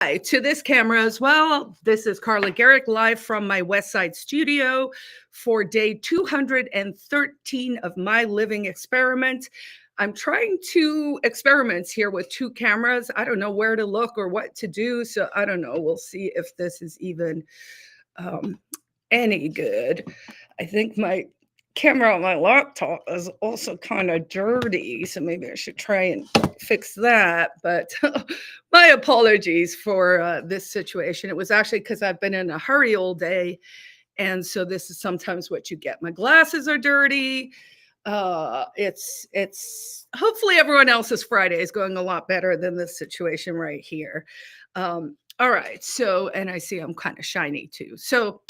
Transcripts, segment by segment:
Hi to this camera as well. This is Carla Garrick live from my West Side studio for day 213 of My Living Experiment. I'm trying two experiments here with two cameras. I don't know where to look or what to do, so I don't know. We'll see if this is even any good. I think my camera on my laptop is also kind of dirty, so maybe I should try and fix that. But my apologies for this situation. It was actually because I've been in a hurry all day, and so this is sometimes what you get. My glasses are dirty. It's hopefully everyone else's Friday is going a lot better than this situation right here. All right, so, and I see I'm kind of shiny too. So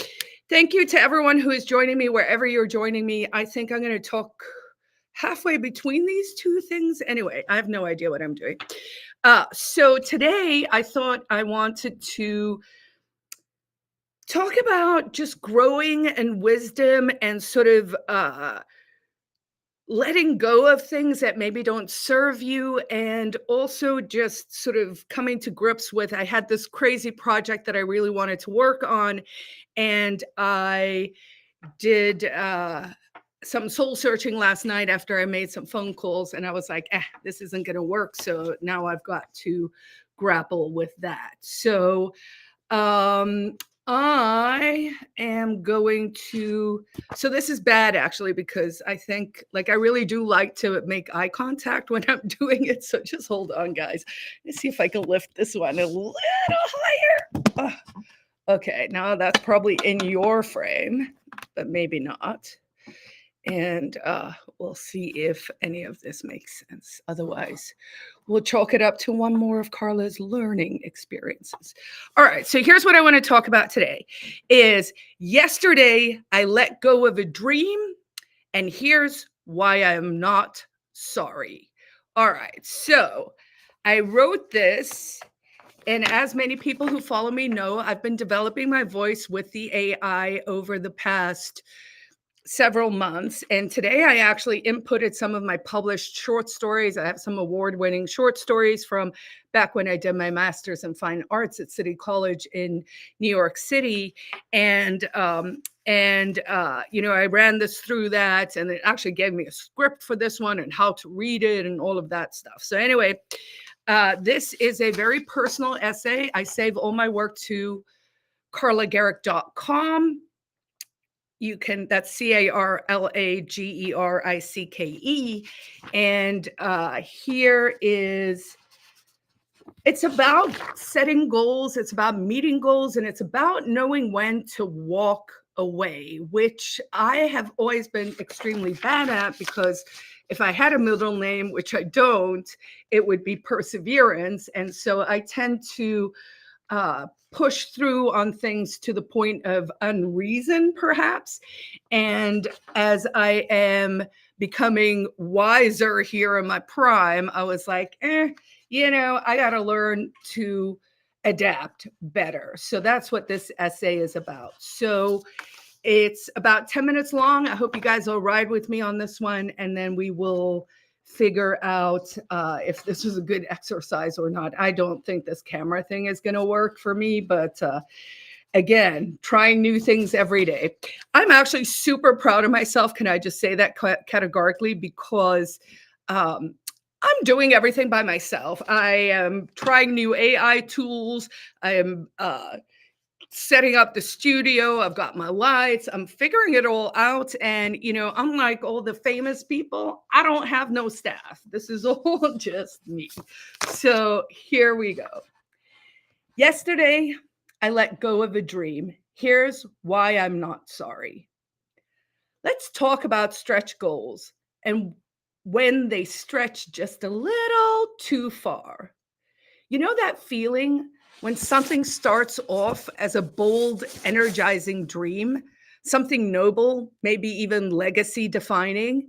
thank you to everyone who is joining me wherever you're joining me. I think I'm going to talk halfway between these two things. Anyway, I have no idea what I'm doing. So today I thought I wanted to talk about just growing and wisdom and sort of letting go of things that maybe don't serve you, and also just sort of coming to grips with, I had this crazy project that I really wanted to work on, and I did some soul searching last night after I made some phone calls, and I was like, this isn't going to work. So now I've got to grapple with that. So I am going to, so this is bad actually, because I think like I really do like to make eye contact when I'm doing it. So just hold on, guys. Let's see if I can lift this one a little higher. Okay, now that's probably in your frame, but maybe not. And we'll see if any of this makes sense. Otherwise, we'll chalk it up to one more of Carla's learning experiences. All right, so here's what I want to talk about today is yesterday I let go of a dream, and here's why I'm not sorry. All right, so I wrote this, and as many people who follow me know, I've been developing my voice with the AI over the past several months. And today I actually inputted some of my published short stories. I have some award-winning short stories from back when I did my master's in fine arts at City College in New York City. And I ran this through that, and it actually gave me a script for this one and how to read it and all of that stuff. So anyway, this is a very personal essay. I save all my work to carlagarrick.com. You can, that's CARLAGERICKE. And here is, it's about setting goals, it's about meeting goals, and it's about knowing when to walk away, which I have always been extremely bad at, because if I had a middle name, which I don't, it would be Perseverance. And so I tend to push through on things to the point of unreason, perhaps. And as I am becoming wiser here in my prime, I was like, I got to learn to adapt better. So that's what this essay is about. So it's about 10 minutes long. I hope you guys will ride with me on this one, and then we will figure out if this was a good exercise or not. I don't think this camera thing is going to work for me, but again, trying new things every day. I'm actually super proud of myself. Can I just say that categorically? Because I'm doing everything by myself. I am trying new AI tools. I am setting up the studio. I've got my lights. I'm figuring it all out. And, unlike all the famous people, I don't have no staff. This is all just me. So here we go. Yesterday, I let go of a dream. Here's why I'm not sorry. Let's talk about stretch goals and when they stretch just a little too far. You know that feeling when something starts off as a bold, energizing dream, something noble, maybe even legacy defining,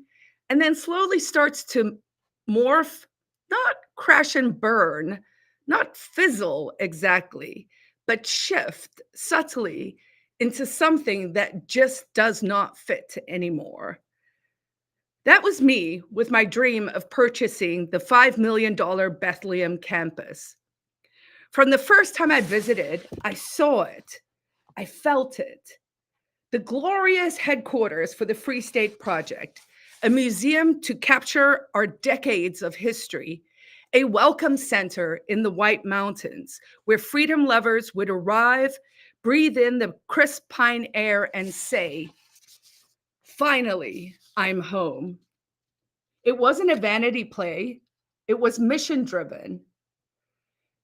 and then slowly starts to morph, not crash and burn, not fizzle exactly, but shift subtly into something that just does not fit anymore. That was me with my dream of purchasing the $5 million Bethlehem campus. From the first time I visited, I saw it, I felt it. The glorious headquarters for the Free State Project, a museum to capture our decades of history, a welcome center in the White Mountains where freedom lovers would arrive, breathe in the crisp pine air, and say, "Finally, I'm home." It wasn't a vanity play, it was mission driven.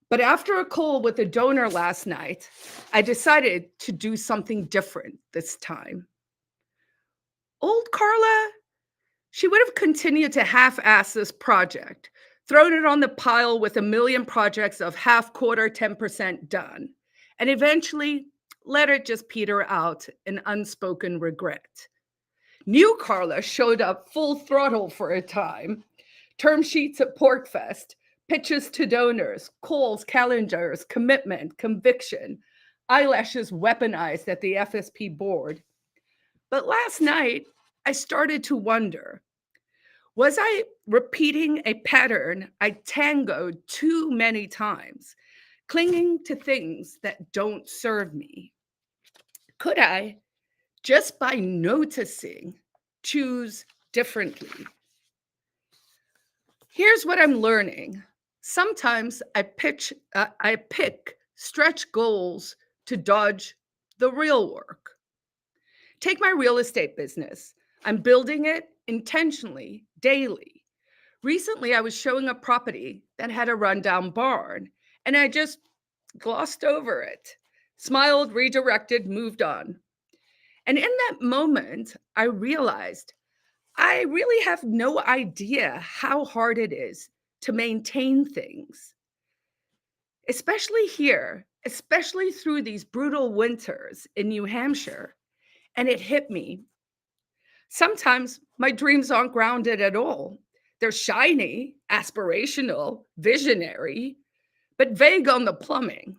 But after a call with a donor last night, I decided to do something different this time. Old Carla, she would have continued to half-ass this project, thrown it on the pile with a million projects of half quarter, 10% done, and eventually let it just peter out in unspoken regret. New Carla showed up full throttle for a time. Term sheets at Porkfest, pitches to donors, calls, calendars, commitment, conviction, eyelashes weaponized at the FSP board. But last night, I started to wonder, was I repeating a pattern I tangoed too many times, clinging to things that don't serve me? Could I, just by noticing, choose differently? Here's what I'm learning. Sometimes I pick stretch goals to dodge the real work. Take my real estate business. I'm building it intentionally, daily. Recently, I was showing a property that had a rundown barn, and I just glossed over it, smiled, redirected, moved on. And in that moment, I realized I really have no idea how hard it is to maintain things, especially here, especially through these brutal winters in New Hampshire. And it hit me. Sometimes my dreams aren't grounded at all. They're shiny, aspirational, visionary, but vague on the plumbing.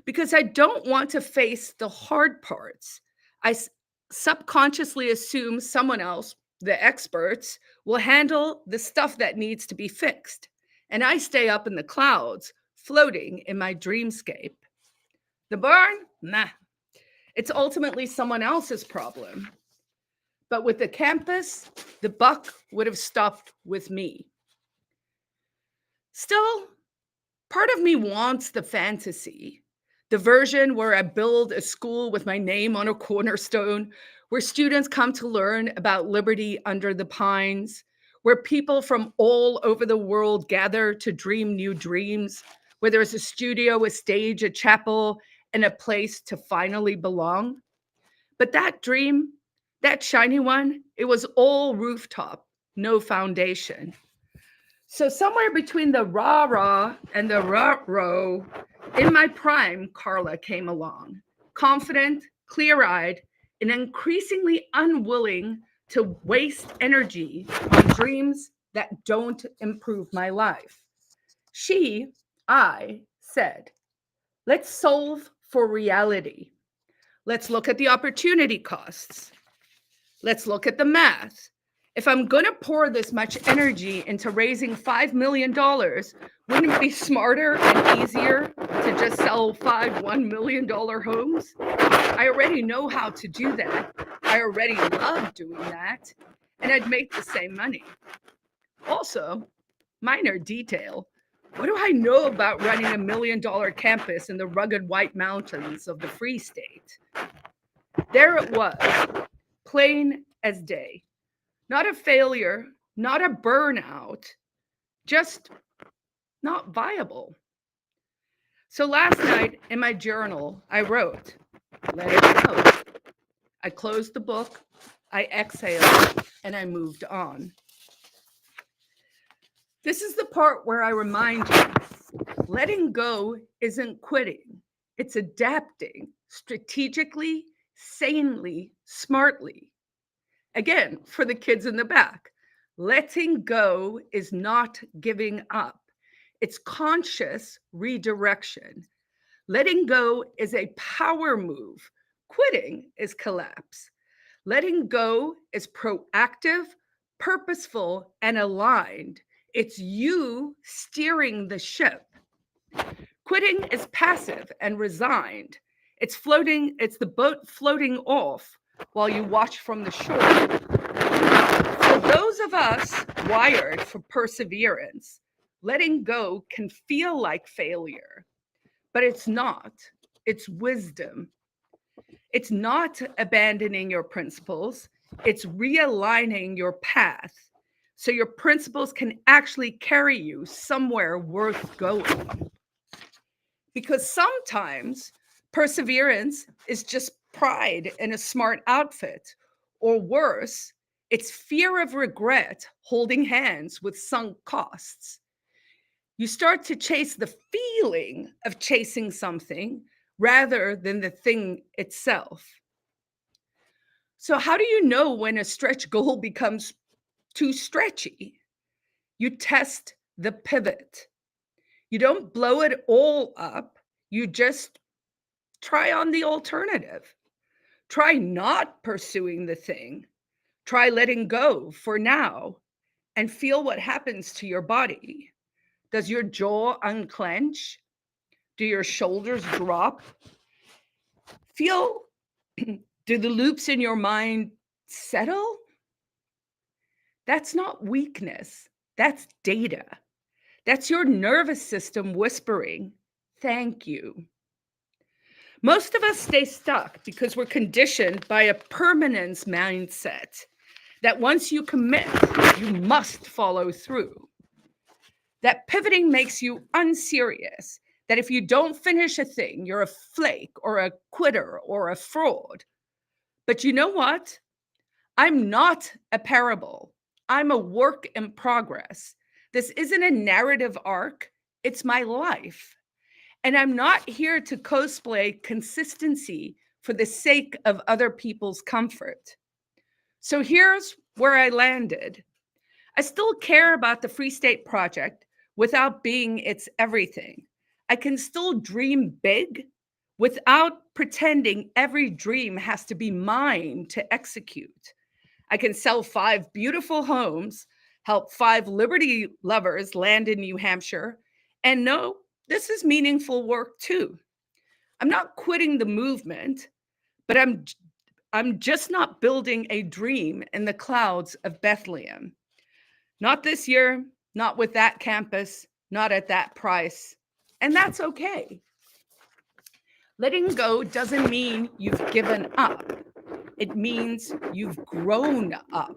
Because I don't want to face the hard parts. I subconsciously assume someone else, the experts, will handle the stuff that needs to be fixed. And I stay up in the clouds, floating in my dreamscape. The barn? Nah. It's ultimately someone else's problem. But with the campus, the buck would have stopped with me. Still, part of me wants the fantasy, the version where I build a school with my name on a cornerstone, where students come to learn about liberty under the pines, where people from all over the world gather to dream new dreams, where there's a studio, a stage, a chapel, and a place to finally belong. But that dream, that shiny one, it was all rooftop, no foundation. So somewhere between the rah-rah and the rah-roh, in my prime, Carla came along, confident, clear-eyed, and increasingly unwilling to waste energy on dreams that don't improve my life. I said, let's solve for reality. Let's look at the opportunity costs. Let's look at the math. If I'm going to pour this much energy into raising $5 million, wouldn't it be smarter and easier to just sell 5 $1 million homes? I already know how to do that. I already love doing that. And I'd make the same money. Also, minor detail, what do I know about running $1 million campus in the rugged White Mountains of the Free State? There it was, plain as day. Not a failure, not a burnout, just not viable. So last night in my journal, I wrote, let it go. I closed the book, I exhaled, and I moved on. This is the part where I remind you, letting go isn't quitting. It's adapting strategically, sanely, smartly. Again, for the kids in the back, letting go is not giving up. It's conscious redirection. Letting go is a power move. Quitting is collapse. Letting go is proactive, purposeful, and aligned. It's you steering the ship. Quitting is passive and resigned. It's floating, it's the boat floating off while you watch from the shore. For those of us wired for perseverance, letting go can feel like failure, but it's not. It's wisdom. It's not abandoning your principles, it's realigning your path so your principles can actually carry you somewhere worth going. Because sometimes perseverance is just pride in a smart outfit, or worse, it's fear of regret holding hands with sunk costs. You start to chase the feeling of chasing something rather than the thing itself. So, how do you know when a stretch goal becomes too stretchy? You test the pivot. You don't blow it all up, you just try on the alternative. Try not pursuing the thing. Try letting go for now and feel what happens to your body. Does your jaw unclench? Do your shoulders drop? Feel, do the loops in your mind settle? That's not weakness. That's data. That's your nervous system whispering, thank you. Most of us stay stuck because we're conditioned by a permanence mindset that once you commit, you must follow through. That pivoting makes you unserious, that if you don't finish a thing, you're a flake or a quitter or a fraud. But you know what? I'm not a parable. I'm a work in progress. This isn't a narrative arc, it's my life. And I'm not here to cosplay consistency for the sake of other people's comfort. So here's where I landed. I still care about the Free State Project without being its everything. I can still dream big without pretending every dream has to be mine to execute. I can sell 5 beautiful homes, help 5 liberty lovers land in New Hampshire, and no, this is meaningful work too. I'm not quitting the movement, but I'm just not building a dream in the clouds of Bethlehem. Not this year, not with that campus, not at that price. And that's okay. Letting go doesn't mean you've given up. It means you've grown up.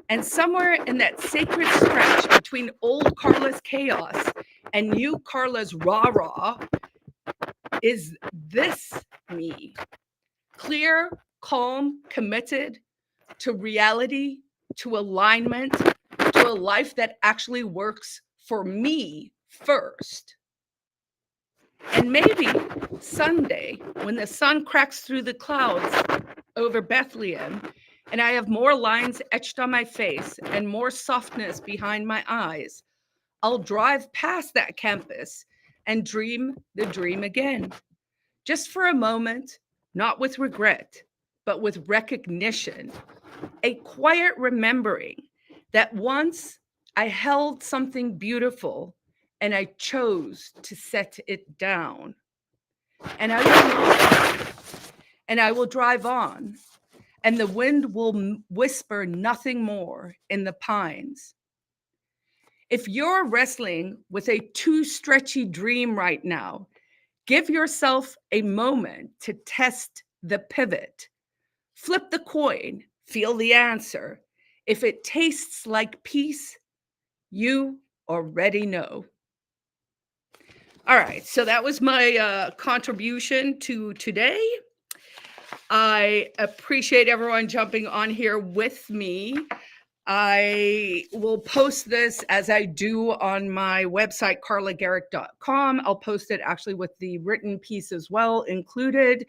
And somewhere in that sacred stretch between old Carla's chaos and new Carla's rah-rah is this me. Clear, calm, committed to reality, to alignment, to a life that actually works for me first. And maybe Sunday, when the sun cracks through the clouds over Bethlehem, and I have more lines etched on my face and more softness behind my eyes, I'll drive past that campus and dream the dream again. Just for a moment, not with regret, but with recognition, a quiet remembering that once I held something beautiful and I chose to set it down. And I will not. And I will drive on, and the wind will whisper nothing more in the pines. If you're wrestling with a too stretchy dream right now, give yourself a moment to test the pivot. Flip the coin, feel the answer. If it tastes like peace, you already know. All right, so that was my contribution to today. I appreciate everyone jumping on here with me. I will post this as I do on my website, carlagerrick.com. I'll post it actually with the written piece as well included.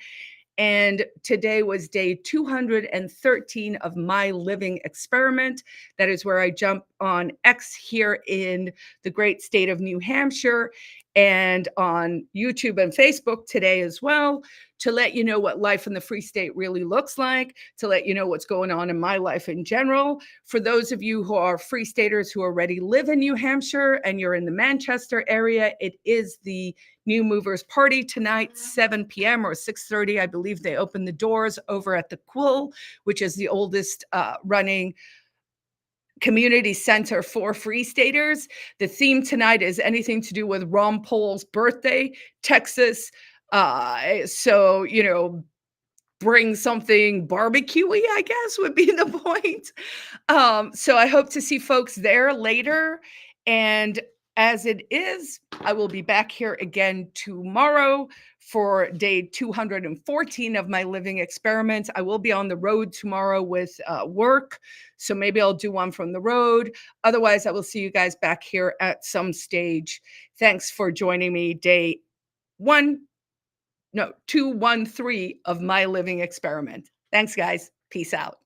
And today was day 213 of My Living Xperiment. That is where I jump on X here in the great state of New Hampshire. and on YouTube and Facebook today as well, to let you know what life in the Free State really looks like, to let you know what's going on in my life in general. For those of you who are Free Staters who already live in New Hampshire and you're in the Manchester area, it is the New Movers Party tonight, 7 p.m. or 6:30. I believe they open the doors over at the Quill, which is the oldest running community center for Free Staters. The theme tonight is anything to do with Ron Paul's birthday, Texas. So, bring something barbecue-y, I guess, would be the point. So I hope to see folks there later. And as it is, I will be back here again tomorrow for day 214 of my living experiment. I will be on the road tomorrow with work, so maybe I'll do one from the road. Otherwise, I will see you guys back here at some stage. Thanks for joining me. Day 213 of my living experiment. Thanks, guys. Peace out.